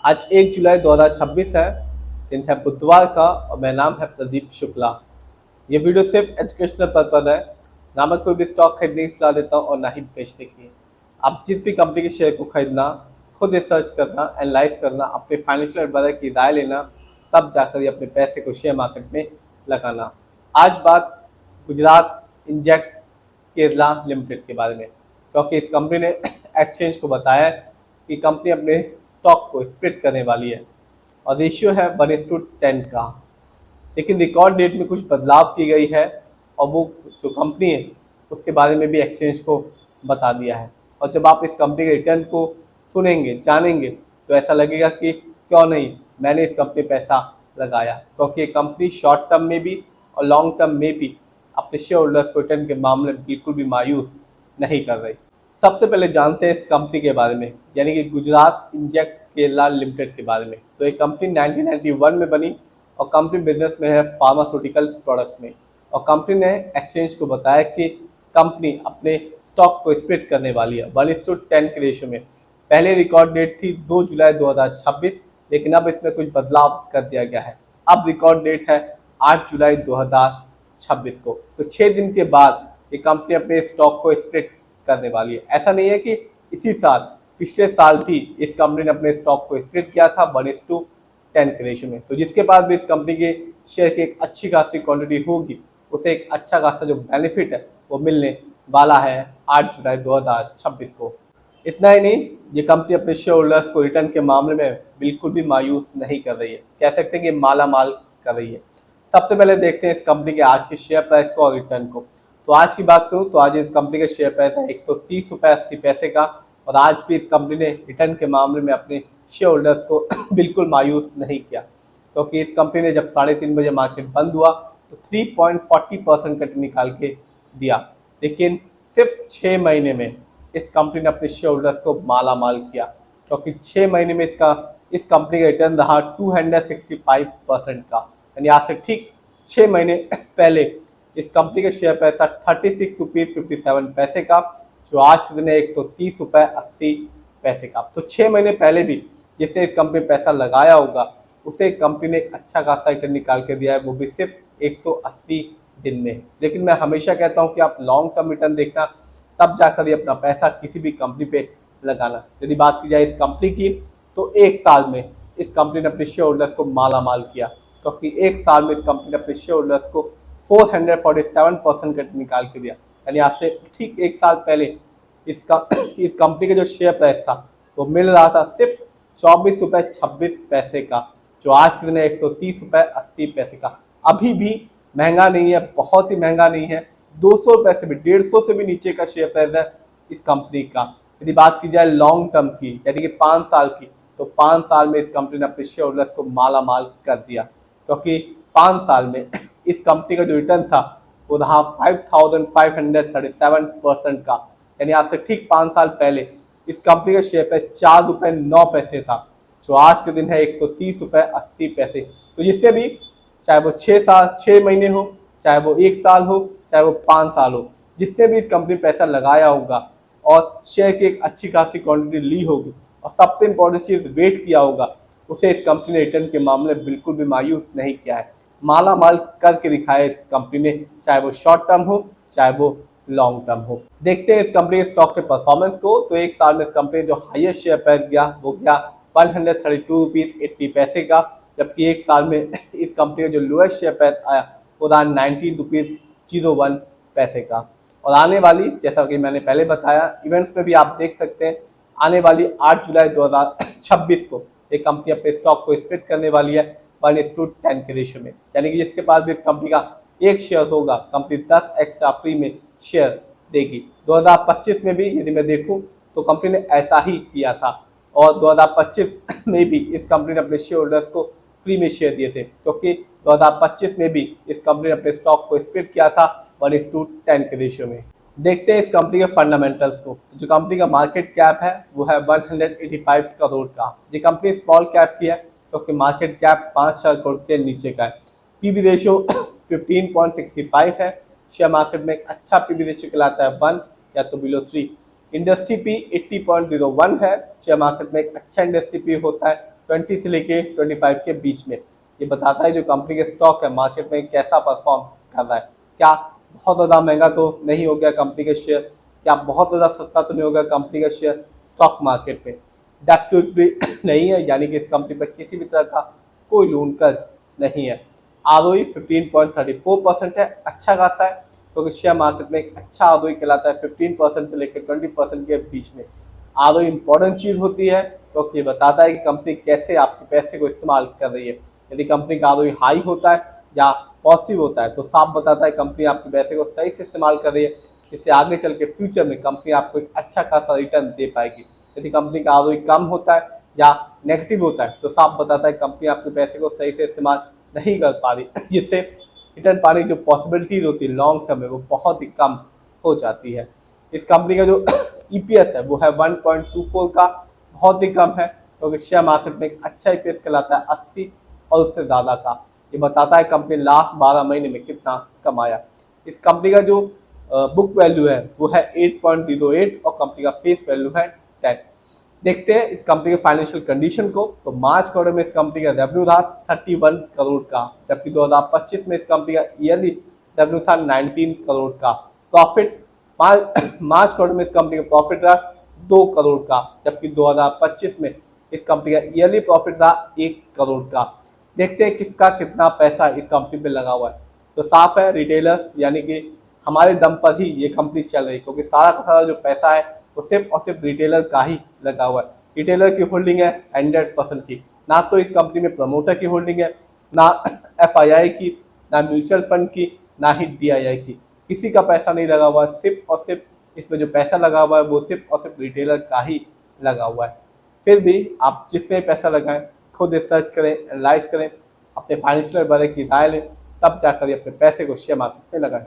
आज 1 जुलाई 2026 है, दिन है बुधवार का और मेरा नाम है प्रदीप शुक्ला। ये वीडियो सिर्फ एजुकेशनल पर्पज है, ना मैं कोई भी स्टॉक खरीदने की सलाह देता हूँ और ना ही बेचने की। आप जिस भी कंपनी के शेयर को खरीदना, खुद रिसर्च करना, एनालाइज करना, अपने फाइनेंशियल एडवाइजर की राय लेना, तब जाकर ये अपने पैसे को शेयर मार्केट में लगाना। आज बात गुजरात इंजेक्ट केरला लिमिटेड के बारे में, क्योंकि इस कंपनी ने एक्सचेंज को बताया है कि कंपनी अपने स्टॉक को स्प्लिट करने वाली है और रेशियो है 1:10 का। लेकिन रिकॉर्ड डेट में कुछ बदलाव की गई है और वो जो कंपनी है उसके बारे में भी एक्सचेंज को बता दिया है। और जब आप इस कंपनी के रिटर्न को सुनेंगे, जानेंगे, तो ऐसा लगेगा कि क्यों नहीं मैंने इस कंपनी में पैसा लगाया, क्योंकि ये कंपनी शॉर्ट टर्म में भी और लॉन्ग टर्म में भी अपने शेयर होल्डर्स को रिटर्न के मामले में बिल्कुल भी मायूस नहीं कर रही। सबसे पहले जानते हैं इस कंपनी के बारे में, यानी कि गुजरात इंजेक्ट केरला लिमिटेड के बारे में। तो ये कंपनी 1991 में बनी और कंपनी बिजनेस में है फार्मास्यूटिकल प्रोडक्ट्स में। और कंपनी ने एक्सचेंज को बताया कि कंपनी अपने स्टॉक को स्प्लिट करने वाली है 1:10 के रेशियो में। पहले रिकॉर्ड डेट थी 2 जुलाई 2026, लेकिन अब इसमें कुछ बदलाव कर दिया गया है। अब रिकॉर्ड डेट है 8 जुलाई 2026 को। तो 6 दिन के बाद ये कंपनी अपने स्टॉक को स्प्लिट करने वाली है। ऐसा नहीं है कि इसी साल, पिछले साल भी इस कंपनी ने अपने स्टॉक को स्प्लिट किया था 1:10 के रेशियो में। तो जिसके पास भी इस कंपनी के शेयर की एक अच्छी खासी क्वांटिटी होगी, उसे एक अच्छा खासा जो बेनिफिट है वो मिलने वाला है 8 जुलाई 2026 को। इतना ही नहीं, ये कंपनी अपने शेयर होल्डर्स को रिटर्न के मामले में बिल्कुल भी मायूस नहीं कर रही है, कह सकते हैं कि माला माल कर रही है। सबसे पहले देखते हैं इस कंपनी के आज के शेयर प्राइस को और रिटर्न को। तो आज की बात करूं तो आज इस कंपनी का शेयर प्राइस है 130 रुपये 80 पैसे का। और आज भी इस कंपनी ने रिटर्न के मामले में अपने शेयर होल्डर्स को बिल्कुल मायूस नहीं किया, क्योंकि इस कंपनी ने जब 3:30 बजे मार्केट बंद हुआ तो 3.40% कट निकाल के दिया। लेकिन सिर्फ 6 महीने में इस कंपनी ने अपने शेयर होल्डर्स को माला माल किया, क्योंकि 6 महीने में इस कंपनी का रिटर्न रहा 265% का। यानी आज से ठीक 6 महीने पहले इस कंपनी का शेयर प्राइस था 36 रुपीज़ 57 पैसे का, जो आज के दिन है 130 रुपये 80 पैसे का। तो 6 महीने पहले भी जिससे इस कंपनी ने पैसा लगाया होगा, उसे कंपनी ने एक अच्छा खासा रिटर्न निकाल के दिया है, वो भी सिर्फ 180 दिन में। लेकिन मैं हमेशा कहता हूँ कि आप लॉन्ग टर्म रिटर्न देखना, तब जाकर ये अपना पैसा किसी भी कंपनी पे लगाना। यदि बात की जाए इस कंपनी की, तो 1 साल में इस कंपनी ने अपने शेयर होल्डर्स को माला माल किया, क्योंकि 1 साल में इस कंपनी ने अपने शेयर होल्डर्स को 447% कट निकाल के दिया। यानी आज से ठीक 1 साल पहले इस कंपनी का जो शेयर प्राइस था वो मिल रहा था सिर्फ 24 रुपये 26 पैसे का, जो आज के दिन है 130 रुपये 80 पैसे का। अभी भी महंगा नहीं है, बहुत ही महंगा नहीं है। 200 रुपये से भी, 150 से भी नीचे का शेयर प्राइस है इस कंपनी का। यदि बात की जाए लॉन्ग टर्म की, यानी कि 5 साल की, तो 5 साल में इस कंपनी ने अपने शेयर होल्डर्स को माला माल कर दिया, क्योंकि 5 साल में इस कंपनी का जो रिटर्न था वो रहा 5537% का। यानी आज से ठीक 5 साल पहले इस कंपनी का शेयर प्राइस 4 रुपये 9 पैसे था, जो आज के दिन है 130 रुपये 80 पैसे। तो जिससे भी, चाहे वो 6 महीने हो, चाहे वो 1 साल हो, चाहे वो 5 साल हो, जिसने भी इस कंपनी में पैसा लगाया होगा और शेयर की एक अच्छी खासी क्वांटिटी ली होगी और सबसे इंपॉर्टेंट चीज़ वेट किया होगा, उसे इस कंपनी ने रिटर्न के मामले में बिल्कुल भी मायूस नहीं किया है। माला माल करके दिखाया इस कंपनी ने, चाहे वो शॉर्ट टर्म हो, चाहे वो लॉन्ग टर्म हो। देखते हैं इस कंपनी के स्टॉक के परफॉर्मेंस को। तो 1 साल में इस कंपनी जो हाईएस्ट शेयर प्राइस गया वो गया 132 रुपीज़ 80 पैसे का, जबकि 1 साल में इस कंपनी का जो लोएस्ट शेयर प्राइस आया वो रहा 19 रुपीज़ 01 पैसे का। और आने वाली, जैसा कि मैंने पहले बताया, इवेंट्स में भी आप देख सकते हैं, आने वाली 8 जुलाई 2026 को एक कंपनी अपने स्टॉक को स्प्लिट करने वाली है 1:10 के रेशियो में। यानी कि जिसके पास भी इस कंपनी का एक शेयर होगा, कंपनी 10 एक्स्ट्रा फ्री में शेयर देगी। 2025 में भी यदि मैं देखूं तो कंपनी ने ऐसा ही किया था, और 2025 में भी इस कंपनी ने अपने शेयर होल्डर्स को फ्री में शेयर दिए थे, क्योंकि 2025 में भी इस कंपनी ने अपने स्टॉक को स्प्लिट किया था 1:10 के रेशियो में। देखते हैं इस कंपनी के फंडामेंटल्स को। तो जो कंपनी का मार्केट कैप है वो है 185 करोड़ का। ये कंपनी स्मॉल कैप की है, क्योंकि मार्केट कैप 5,000 करोड़ के नीचे का है। पीबी रेशियो 15.65 है। शेयर मार्केट में एक अच्छा पीबी रेशियो कहलाता है 1 या तो बिलो 3। इंडस्ट्री पी 80.01 है। शेयर मार्केट में एक अच्छा इंडस्ट्री पी होता है 20 से लेके 25 के बीच में। ये बताता है जो कंपनी के स्टॉक है मार्केट में कैसा परफॉर्म कर रहा है, क्या बहुत ज़्यादा महंगा तो नहीं हो गया कंपनी के शेयर, क्या बहुत ज़्यादा सस्ता तो नहीं हो गया कंपनी का शेयर स्टॉक मार्केट में, डेट टू इक्विटी नहीं है, यानी कि इस कंपनी पर किसी भी तरह का कोई लोन कर्ज नहीं है। ROE 15.34% है, अच्छा खासा है, क्योंकि शेयर मार्केट में एक अच्छा ROE कहलाता है 15% से लेकर 20% के बीच में। ROE इंपॉर्टेंट चीज़ होती है, क्योंकि ये बताता है कि कंपनी कैसे आपके पैसे को इस्तेमाल कर रही है। यदि कंपनी का ROE हाई होता है या पॉजिटिव होता है तो साफ बताता है कंपनी आपके पैसे को सही से इस्तेमाल कर रही है, इससे आगे चल के फ्यूचर में कंपनी आपको एक अच्छा खासा रिटर्न दे पाएगी। यदि कंपनी का ROE कम होता है या नेगेटिव होता है तो साफ बताता है कंपनी आपके पैसे को सही से इस्तेमाल नहीं कर पा रही, जिससे रिटर्न पाने की जो पॉसिबिलिटीज होती है लॉन्ग टर्म में वो बहुत ही कम हो जाती है। इस कंपनी का जो EPS है वो है 1.24 का, बहुत ही कम है, क्योंकि शेयर मार्केट में एक अच्छा EPS कहलाता है 80 और उससे ज़्यादा का। ये बताता है कंपनी लास्ट 12 महीने में कितना कमाया। इस कंपनी का जो बुक वैल्यू है वो है 8.08 और कंपनी का फेस वैल्यू है 10। देखते हैं इस कंपनी के फाइनेंशियल कंडीशन को। तो मार्च क्वार्टर में इस कंपनी का रेवेन्यू था 31 करोड़ का, जबकि 2025 में इस कंपनी का ईयरली रेवेन्यू था 19 करोड़ का। प्रॉफिट मार्च क्वार्टर में इस कंपनी का प्रॉफिट रहा 2 करोड़ का, जबकि 2025 में इस कंपनी का ईयरली प्रॉफिट था 1 करोड़ का। देखते हैं किसका कितना पैसा इस कंपनी पे लगा हुआ है। तो साफ है रिटेलर्स यानी कि हमारे दम पर ही ये कंपनी चल रही है, क्योंकि सारा का सारा जो पैसा है वो सिर्फ और सिर्फ रिटेलर का ही लगा हुआ है। रिटेलर की होल्डिंग है 100% की, ना तो इस कंपनी में प्रमोटर की होल्डिंग है, ना FII की, ना म्यूचुअल फंड की, ना ही DII की। किसी का पैसा नहीं लगा हुआ है, सिर्फ और सिर्फ इसमें जो पैसा लगा हुआ है वो सिर्फ और सिर्फ रिटेलर का ही लगा हुआ है। फिर भी आप जिसमें पैसा लगाएं खुद रिसर्च करें, एनालाइज करें, अपने फाइनेंशियल बारे की राय लें, तब जाकर अपने पैसे को शेयर मार्केट में लगाएं।